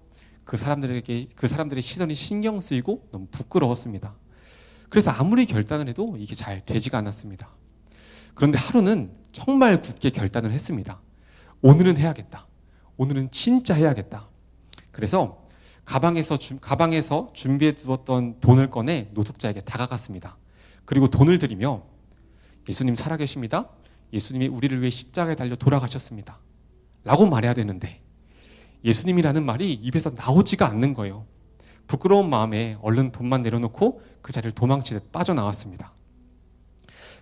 A: 그 사람들의 시선이 신경 쓰이고 너무 부끄러웠습니다. 그래서 아무리 결단을 해도 이게 잘 되지가 않았습니다. 그런데 하루는 정말 굳게 결단을 했습니다. 오늘은 해야겠다. 오늘은 진짜 해야겠다. 그래서 가방에서 준비해 두었던 돈을 꺼내 노숙자에게 다가갔습니다. 그리고 돈을 드리며 예수님 살아계십니다. 예수님이 우리를 위해 십자가에 달려 돌아가셨습니다. 라고 말해야 되는데 예수님이라는 말이 입에서 나오지가 않는 거예요. 부끄러운 마음에 얼른 돈만 내려놓고 그 자리를 도망치듯 빠져나왔습니다.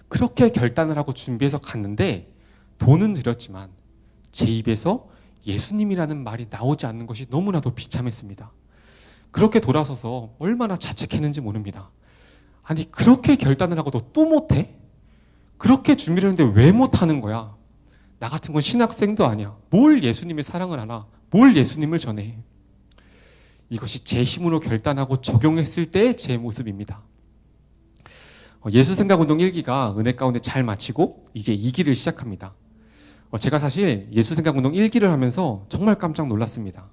A: 그렇게 결단을 하고 준비해서 갔는데 돈은 드렸지만 제 입에서 예수님이라는 말이 나오지 않는 것이 너무나도 비참했습니다. 그렇게 돌아서서 얼마나 자책했는지 모릅니다. 아니 그렇게 결단을 하고도 또 못해? 그렇게 준비를 했는데 왜 못하는 거야? 나 같은 건 신학생도 아니야. 뭘 예수님의 사랑을 알아? 뭘 예수님을 전해? 이것이 제 힘으로 결단하고 적용했을 때의 제 모습입니다. 예수생각운동 1기가 은혜 가운데 잘 마치고 이제 2기를 시작합니다. 제가 사실 예수생각운동 1기를 하면서 정말 깜짝 놀랐습니다.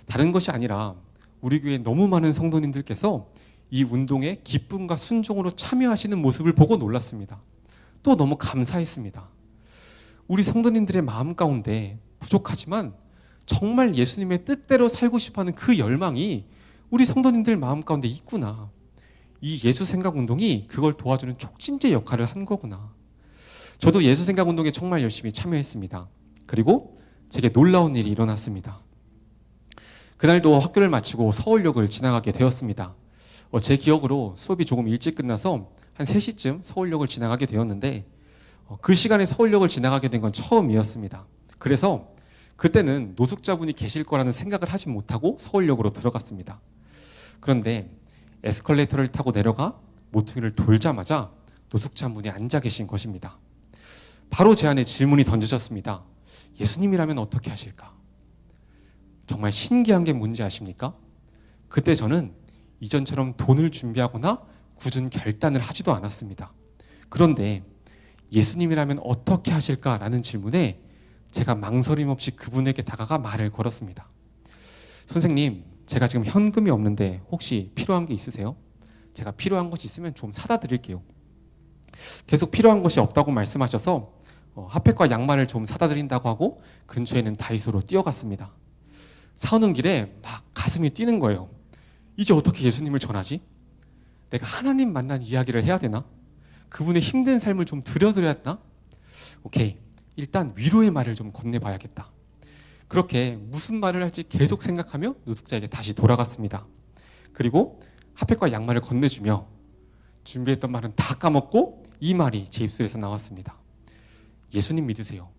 A: 다른 것이 아니라 우리 교회에 너무 많은 성도님들께서 이 운동에 기쁨과 순종으로 참여하시는 모습을 보고 놀랐습니다. 또 너무 감사했습니다. 우리 성도님들의 마음 가운데 부족하지만 정말 예수님의 뜻대로 살고 싶어하는 그 열망이 우리 성도님들 마음 가운데 있구나. 이 예수생각운동이 그걸 도와주는 촉진제 역할을 한 거구나. 저도 예수생각운동에 정말 열심히 참여했습니다. 그리고 제게 놀라운 일이 일어났습니다. 그날도 학교를 마치고 서울역을 지나가게 되었습니다. 제 기억으로 수업이 조금 일찍 끝나서 한 3시쯤 서울역을 지나가게 되었는데 그 시간에 서울역을 지나가게 된 건 처음이었습니다. 그래서 그때는 노숙자분이 계실 거라는 생각을 하지 못하고 서울역으로 들어갔습니다. 그런데 에스컬레이터를 타고 내려가 모퉁이를 돌자마자 노숙자분이 앉아 계신 것입니다. 바로 제 안에 질문이 던져졌습니다. 예수님이라면 어떻게 하실까? 정말 신기한 게 뭔지 아십니까? 그때 저는 이전처럼 돈을 준비하거나 굳은 결단을 하지도 않았습니다. 그런데 예수님이라면 어떻게 하실까라는 질문에 제가 망설임 없이 그분에게 다가가 말을 걸었습니다. 선생님, 제가 지금 현금이 없는데 혹시 필요한 게 있으세요? 제가 필요한 것이 있으면 좀 사다 드릴게요. 계속 필요한 것이 없다고 말씀하셔서 핫팩과 양말을 좀 사다 드린다고 하고 근처에 있는 다이소로 뛰어갔습니다. 사오는 길에 막 가슴이 뛰는 거예요. 이제 어떻게 예수님을 전하지? 내가 하나님 만난 이야기를 해야 되나? 그분의 힘든 삶을 좀 들여드려야 되나? 오케이, 일단 위로의 말을 좀 건네봐야겠다. 그렇게 무슨 말을 할지 계속 생각하며 노숙자에게 다시 돌아갔습니다. 그리고 핫팩과 양말을 건네주며 준비했던 말은 다 까먹고 이 말이 제 입술에서 나왔습니다. 예수님 믿으세요.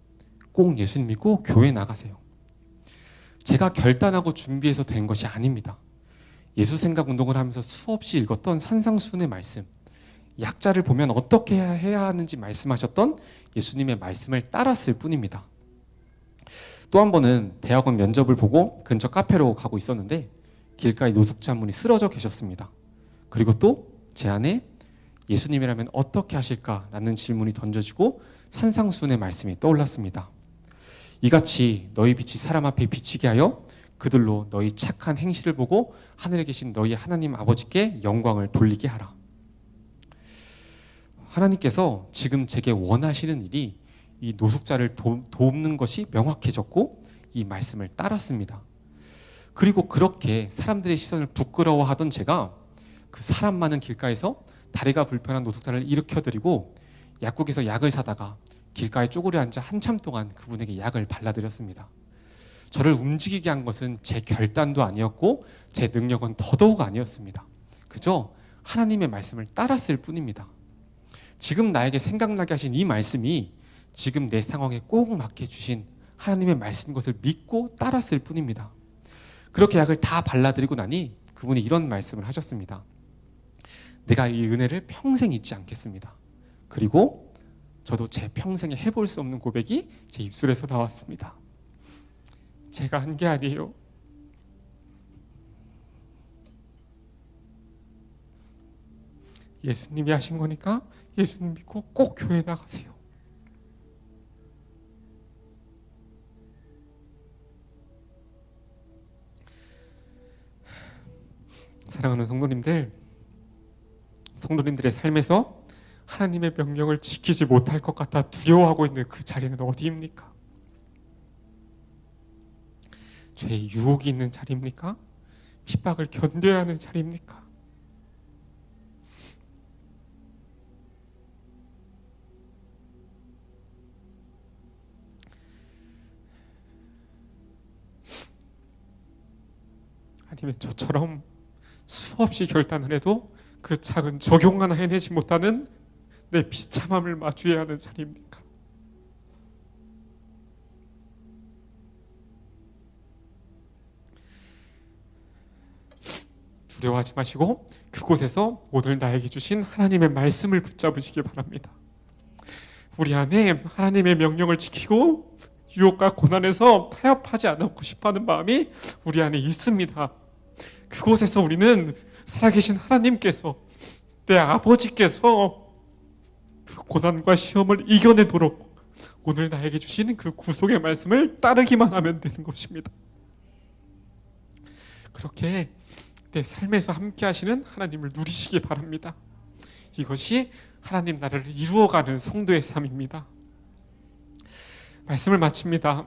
A: 꼭 예수님 믿고 교회 나가세요. 제가 결단하고 준비해서 된 것이 아닙니다. 예수생각 운동을 하면서 수없이 읽었던 산상수훈의 말씀, 약자를 보면 어떻게 해야 하는지 말씀하셨던 예수님의 말씀을 따랐을 뿐입니다. 또 한 번은 대학원 면접을 보고 근처 카페로 가고 있었는데 길가에 노숙자 한 분이 쓰러져 계셨습니다. 그리고 또 제 안에 예수님이라면 어떻게 하실까라는 질문이 던져지고 산상수훈의 말씀이 떠올랐습니다. 이같이 너희 빛이 사람 앞에 비치게 하여 그들로 너희 착한 행실을 보고 하늘에 계신 너희 하나님 아버지께 영광을 돌리게 하라. 하나님께서 지금 제게 원하시는 일이 이 노숙자를 돕는 것이 명확해졌고 이 말씀을 따랐습니다. 그리고 그렇게 사람들의 시선을 부끄러워하던 제가 그 사람 많은 길가에서 다리가 불편한 노숙자를 일으켜드리고 약국에서 약을 사다가 길가에 쪼그려 앉아 한참 동안 그분에게 약을 발라드렸습니다. 저를 움직이게 한 것은 제 결단도 아니었고 제 능력은 더더욱 아니었습니다. 그저 하나님의 말씀을 따랐을 뿐입니다. 지금 나에게 생각나게 하신 이 말씀이 지금 내 상황에 꼭 맞게 주신 하나님의 말씀인 것을 믿고 따랐을 뿐입니다. 그렇게 약을 다 발라드리고 나니 그분이 이런 말씀을 하셨습니다. 내가 이 은혜를 평생 잊지 않겠습니다. 그리고 저도 제 평생에 해볼 수 없는 고백이 제 입술에서 나왔습니다. 제가 한 게 아니에요. 예수님이 하신 거니까 예수님 믿고 꼭 교회 나가세요. 사랑하는 성도님들의 삶에서 하나님의 명령을 지키지 못할 것 같아 두려워하고 있는 그 자리는 어디입니까?
B: 죄의 유혹이 있는 자리입니까? 핍박을 견뎌야 하는 자리입니까? 아니면 저처럼 수없이 결단을 해도 그 작은 적용 하나 해내지 못하는 내 비참함을 마주해야 하는 자리입니까? 두려워하지 마시고 그곳에서 오늘 나에게 주신 하나님의 말씀을 붙잡으시기 바랍니다. 우리 안에 하나님의 명령을 지키고 유혹과 고난에서 타협하지 않고 싶어하는 마음이 우리 안에 있습니다. 그곳에서 우리는 살아계신 하나님께서, 내 아버지께서 그 고난과 시험을 이겨내도록 오늘 나에게 주시는 그 구속의 말씀을 따르기만 하면 되는 것입니다. 그렇게 내 삶에서 함께 하시는 하나님을 누리시기 바랍니다. 이것이 하나님 나라를 이루어가는 성도의 삶입니다. 말씀을 마칩니다.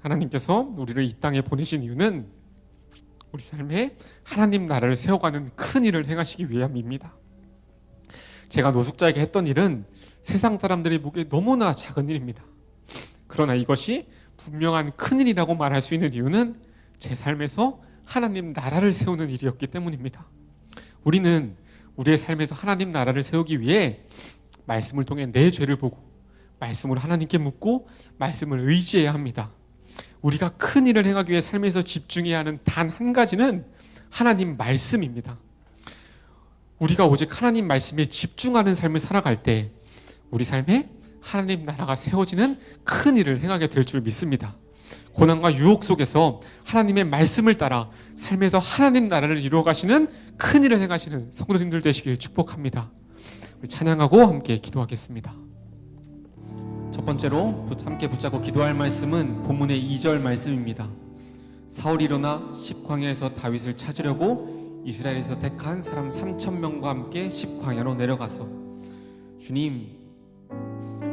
B: 하나님께서 우리를 이 땅에 보내신 이유는 우리 삶에 하나님 나라를 세워가는 큰 일을 행하시기 위함입니다. 제가 노숙자에게 했던 일은 세상 사람들이 보기에 너무나 작은 일입니다. 그러나 이것이 분명한 큰 일이라고 말할 수 있는 이유는 제 삶에서 하나님 나라를 세우는 일이었기 때문입니다. 우리는 우리의 삶에서 하나님 나라를 세우기 위해 말씀을 통해 내 죄를 보고 말씀으로 하나님께 묻고 말씀을 의지해야 합니다. 우리가 큰 일을 행하기 위해 삶에서 집중해야 하는 단 한 가지는 하나님 말씀입니다. 우리가 오직 하나님 말씀에 집중하는 삶을 살아갈 때 우리 삶에 하나님 나라가 세워지는 큰 일을 행하게 될 줄 믿습니다. 고난과 유혹 속에서 하나님의 말씀을 따라 삶에서 하나님 나라를 이루어가시는 큰 일을 행하시는 성도님들 되시길 축복합니다. 우리 찬양하고 함께 기도하겠습니다.
A: 첫 번째로 함께 붙잡고 기도할 말씀은 본문의 2절 말씀입니다. 사울이 일어나 십광야에서 다윗을 찾으려고 이스라엘에서 택한 사람 3,000명과 함께 십광야로 내려가서 주님,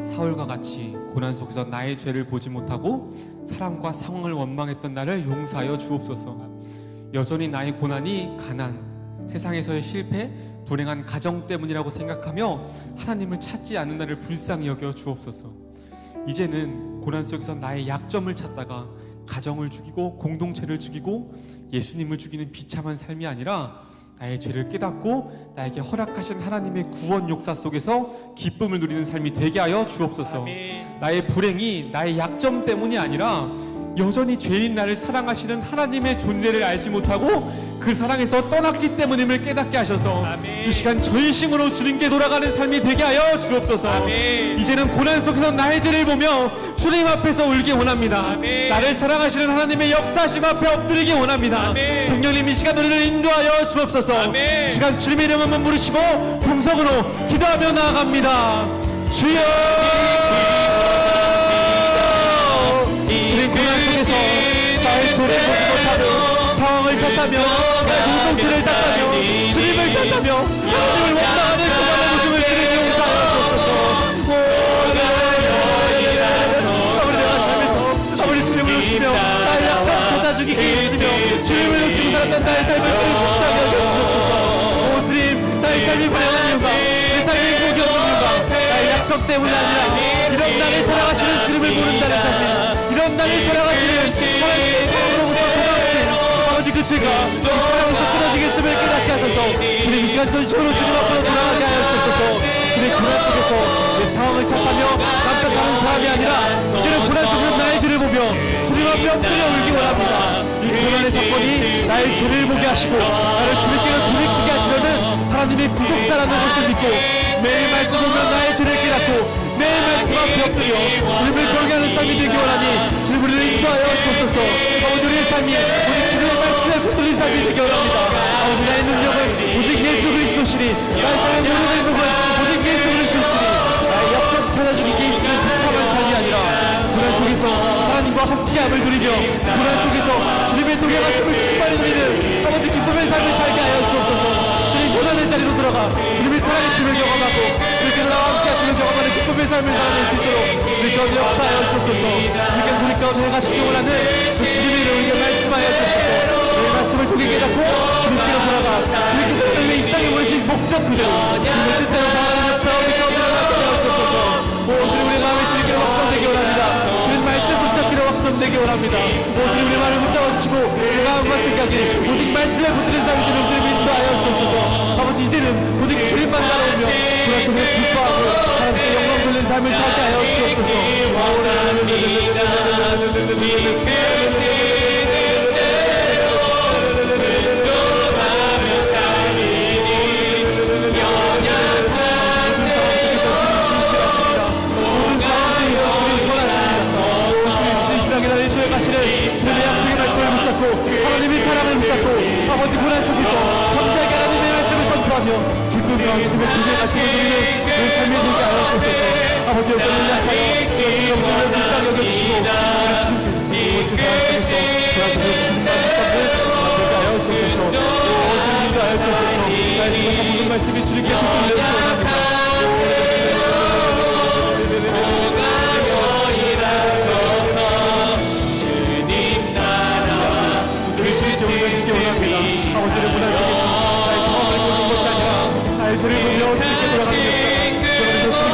A: 사울과 같이 고난 속에서 나의 죄를 보지 못하고 사람과 상황을 원망했던 나를 용서하여 주옵소서. 여전히 나의 고난이 가난, 세상에서의 실패, 불행한 가정 때문이라고 생각하며 하나님을 찾지 않는 나를 불쌍히 여겨 주옵소서. 이제는 고난 속에서 나의 약점을 찾다가 가정을 죽이고 공동체를 죽이고 예수님을 죽이는 비참한 삶이 아니라 나의 죄를 깨닫고 나에게 허락하신 하나님의 구원 역사 속에서 기쁨을 누리는 삶이 되게 하여 주옵소서. 나의 불행이 나의 약점 때문이 아니라 여전히 죄인 나를 사랑하시는 하나님의 존재를 알지 못하고 그 사랑에서 떠났기 때문임을 깨닫게 하셔서 이 시간 전심으로 주님께 돌아가는 삶이 되게 하여 주옵소서. 이제는 고난 속에서 나의 죄를 보며 주님 앞에서 울기 원합니다. 나를 사랑하시는 하나님의 역사심 앞에 엎드리기 원합니다. 성령님 이 시간 우리를 인도하여 주옵소서. 이 시간 주님의 이름 한번 부르시고 동성으로 기도하며 나아갑니다. 주여, 주님 고난 속에서 나의 죄를 보지 못하는 상황을 탓하며 공동체를 탓하며 주님을 탓하며 하나님을 원망하는 그만의 모습을 주님 용서하여 주옵소서. 내가 삶에서 아무리 주님을 놓치며 나의 약점 찾아주기에 힘쓰며 주님을 놓치고 살았던 나의 삶을 주님 묵상하게 하여 주옵소서. 오 주님, 나의 삶이 불행한 이유가, 내 삶이 행복이 없는 이유가 나의 약점 때문이 아니라 이런 나를 사랑하시는 주님을 모른다는 사실, 이런 나를 사랑하시는 하나님의 사랑으로부터 도망친 아버지 그 죄가 이 사랑에서 끊어지겠음을 깨닫게 하소서. 주님 이 시간 전심으로 주님 앞으로 돌아가게 하여 주옵소서. 주님 고난 속에서 내 상황을 탓하며 깜빡하는 사람이 아니라 이제는 고난 속에서 나의 죄를 보며 주님 앞에 엎드려 울기 원합니다. 이 고난의 사건이 나의 죄를 보게 하시고 나를 주님께로 돌이키게 하시려는 하나님의 구속사라는 것을 믿고 매일 말씀 보면 나의 죄를 깨닫고 매일 말씀 앞에 엎드려 주님을 경외하는 삶이 되기 원하니 주님 우리를 인도하여 주옵소서. 아버지 우리의 삶이 오직 주님의 말씀에 붙들린 삶이 되기 원합니다. 아버지 나의 능력은 오직 예수 그리스도시니 나의 삶의 모든 행복은 오직 예수 그리스도시니 나의 약점 찾아주기에 힘쓰는 비참한 삶이 아니라 고난 속에서 하나님과 함께함을 누리며 고난 속에서 주님의 동행하심을 충만히 누리는 아버지 기쁨의 삶을 살게 하여 주옵소서. 주님 고난의 자리로 들어가 주님의
C: 살아계심을 경험하고 주님께서 나와 함께 하시는 경험하는 기쁨의 삶을 살아낼 수 있도록 우리 가운데 역사하여 주옵소서. 주님께서 우리 가운데 행하시기 원하는 그 주님의 우리에게 말씀하여 주옵소서. 이 말씀을 통해 깨닫고 주님께로 돌아가 주님께서 우리를 이 땅에 보내신 목적 그대로 주님의 뜻대로 살아가는 역사가 우리 가운데 나타나게 하여 주옵소서. 주님 우리 마음에 주님께로 확정되기 원합니다. 주님 말씀 붙잡기로 확정되기 원합니다. 주님 우리 마음을 붙잡아주시고 내가 한 말씀까지 오직 말씀에 붙들린 삶이 되는 주님 인도하여 주옵소서. 아버지 이제는 오직 주님만 따라오며 그가 속에 기뻐하고 하나님께 영광 돌리는 삶을 살게 하여 주옵소서. 하나님의 사랑을 붙잡고 아버지 고난 속에서 함께하게 하나님의 말씀을 선포하며 기쁨과 주님의 기대에 가시는 우리의 그 삶이 되게 하여 주옵소서. 아버지 여전히 약하여 그것을 영광을 불쌍히 여겨주시고 주님께 사랑 속에서 그와서 주님과 붙잡는 되게 하여 주옵소서. 주님과 하여 주옵소서. 나의 생각한 모든 말씀이 주님께 기쁨을 내주옵소서. 아버지를 문화 속에서 나의 상황을 보는 것이 아니라 나의 죄를 보며 주님께 돌아가는 역사, 그러면서 주님께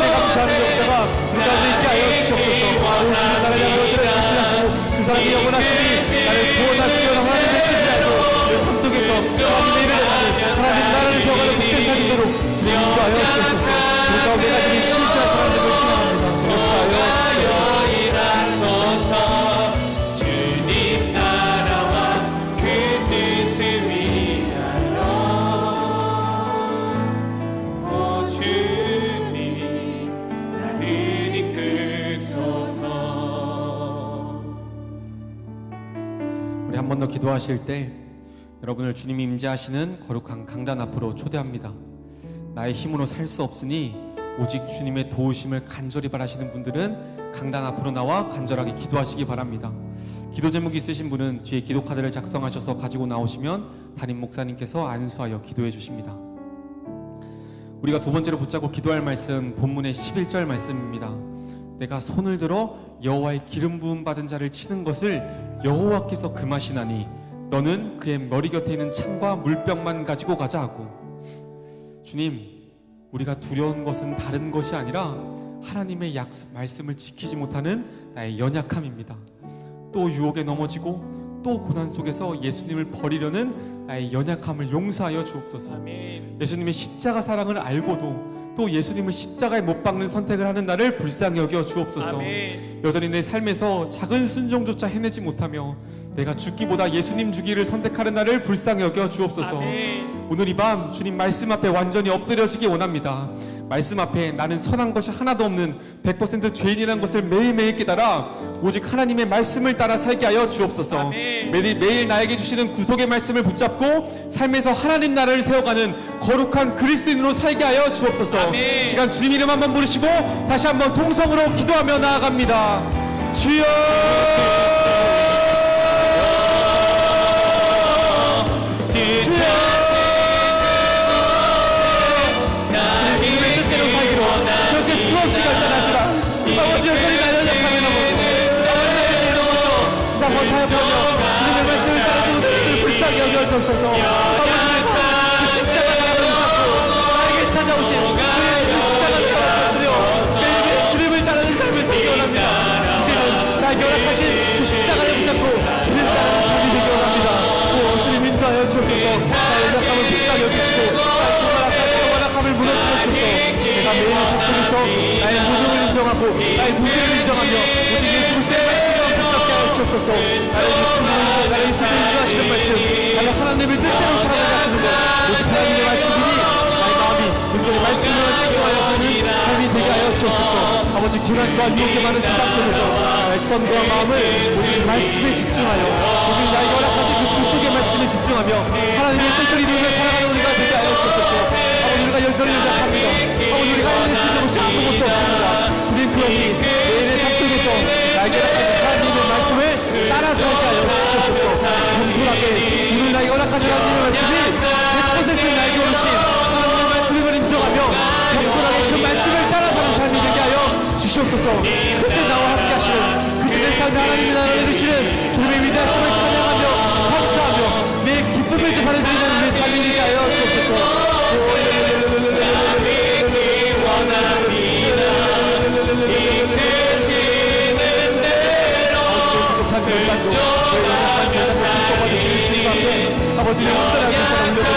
C: 감사하는 역사가 우리 가운데 있게 하여 주시옵소서. 오늘 주님 나를 향하여 들어주시고 그 사람이 영원하시니 나를 구원하시려 하나님의 뜻을 알고 내 삶 속에서 하나님의 일을 행하는 하나님 나라를 세워가는 복된 삶이 되도록 주님 인도하여 주옵소서. 우리 가운데 가지는 신실한 하나님을 신앙합니다. 역사하여 주옵소서.
A: 한 번 더 기도하실 때 여러분을 주님이 임재하시는 거룩한 강단 앞으로 초대합니다. 나의 힘으로 살 수 없으니 오직 주님의 도우심을 간절히 바라시는 분들은 강단 앞으로 나와 간절하게 기도하시기 바랍니다. 기도 제목이 있으신 분은 뒤에 기도 카드를 작성하셔서 가지고 나오시면 담임 목사님께서 안수하여 기도해 주십니다. 우리가 두 번째로 붙잡고 기도할 말씀 본문의 11절 말씀입니다. 내가 손을 들어 여호와의 기름 부음 받은 자를 치는 것을 여호와께서 금하시나니 너는 그의 머리 곁에 있는 창과 물병만 가지고 가자 하고, 주님, 우리가 두려운 것은 다른 것이 아니라 하나님의 말씀을 지키지 못하는 나의 연약함입니다. 또 유혹에 넘어지고 또 고난 속에서 예수님을 버리려는 나의 연약함을 용서하여 주옵소서. 아멘. 예수님의 십자가 사랑을 알고도 또 예수님을 십자가에 못 박는 선택을 하는 나를 불쌍히 여겨 주옵소서. 아멘. 여전히 내 삶에서 작은 순종조차 해내지 못하며 내가 죽기보다 예수님 주기를 선택하는 나를 불쌍히 여겨 주옵소서. 아멘. 오늘 이 밤 주님 말씀 앞에 완전히 엎드려지기 원합니다. 말씀 앞에 나는 선한 것이 하나도 없는 100% 죄인이라는 것을 매일매일 깨달아 오직 하나님의 말씀을 따라 살게 하여 주옵소서. 매일 나에게 주시는 구속의 말씀을 붙잡고 삶에서 하나님 나라를 세워가는 거룩한 그리스도인으로 살게 하여 주옵소서. 아멘. 시간 주님 이름 한번 부르시고 다시 한번 통성으로 기도하며 나아갑니다. 주여 수없이 결단하시라. 아버지 여전히 나를 연약함에 넘어서 아버지 나의 타협하며 주님의 말씀을 따라주는 것을 불쌍히 여겨주옵소서. 아버지 그 십자가 나를 받고 나에게 찾아오신 그 십자가를 받아들여 매일매일 주님을 따르는 삶을 살기 원합니다. 이제는 나에게 허락하신 그 십자가를 붙잡고 주님을 따르는 삶이 되기 원합니다. 주님 인도하여 주옵소서. 나의 연약함을 불쌍히 여기시고 나의 연약함을 무너뜨려주옵소서. 내가 매일 삶 속에서 나의 무능을 인정하고 나의 무죄를 인정하며 오직 예수 그리스도의 말씀만 붙잡게 하여 주옵소서. 나를 예수님을 인도하시는 말씀, 나를 하나님의 뜻대로 살아가게 하시는 것, 오직 하나님의 말씀이니 나의 마음이 온전히 말씀을 지켜하여 사는 삶이 되게 하여 주옵소서. 아버지 고난과 유혹에 많은 세상 속에서 나의 선과 마음을 오직 말씀에 집중하여 오직 나에게 허락하신 그 그리스도의 말씀에 집중하며 하나님의 뜻을 이루며 살아가는 우리가 되게 하여 주옵소서. 아버지 우리가 여전히 연약합니다. 아버지 우리가 해낼 수 있는 것이 아무것도 없습니다. 주님 그러니 매일의 삶 속에서 나에게 허락하신 하나님의 말씀을 따라 살게 하여 주옵소서. 겸손하게 오늘 나에게 허락하신 하나님의 말씀이 100% 나에게 오르신 하나님의 말씀임을 인정하며
C: 주시옵소서. 그때 나와 함께 하시는 그 세상에 하나님의 나라를 이루시는 주님의 위대하심을 찬양하며 감사하며 내 기쁨을 전하는 우리의 삶이 되게 하여 주옵소서. 아버지의 온전하게 살아올려드리고 합니다.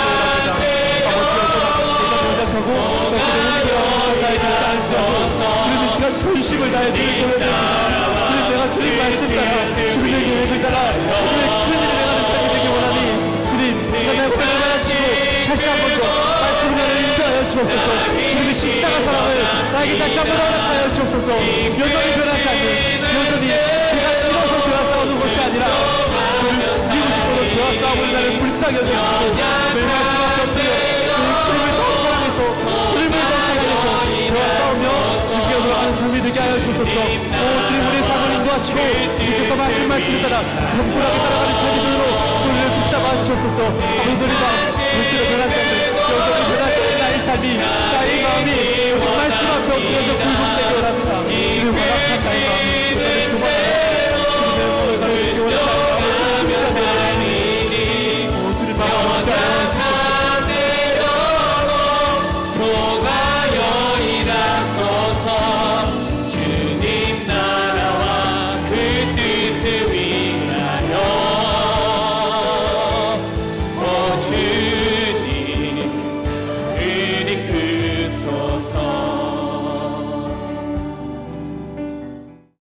C: 아버지의 주님 이 시간 전심을 다해 주님 고백합니다. 주님 내가 주님 말씀 따라 주님의 계획을 따라 주님의 큰 일을 행하는 삶이 되기 원하니 주님 시간 날 회개하시고 다시 한 번 더 말씀을 나를 인도하여 주옵소서. 주님의 십자가 사랑을 나에게 다시 한 번 허락하여 주옵소서. 여전히 변하지 않는 여전히 제가 싫어서 죄와 싸우는 것이 아니라 주님 이기고 싶어도 죄와 싸움을 나를 불쌍히 여겨주시고 매일 말씀 앞에 엎드려 주님을 더 사랑해서 주님을 더 사랑해서 죄와 싸우며 주께 돌아가는 삶이 되게 하여 주옵소서. 오 주님 우리의 삶을 인도하시고 주께서 하신 말씀을 따라 겸손하게 따라가는 삶이 되도록 주님을 붙잡아 주옵소서. 아버지 우리가 절대로 변하지 않는 여전히 변하지 않는 나의 삶이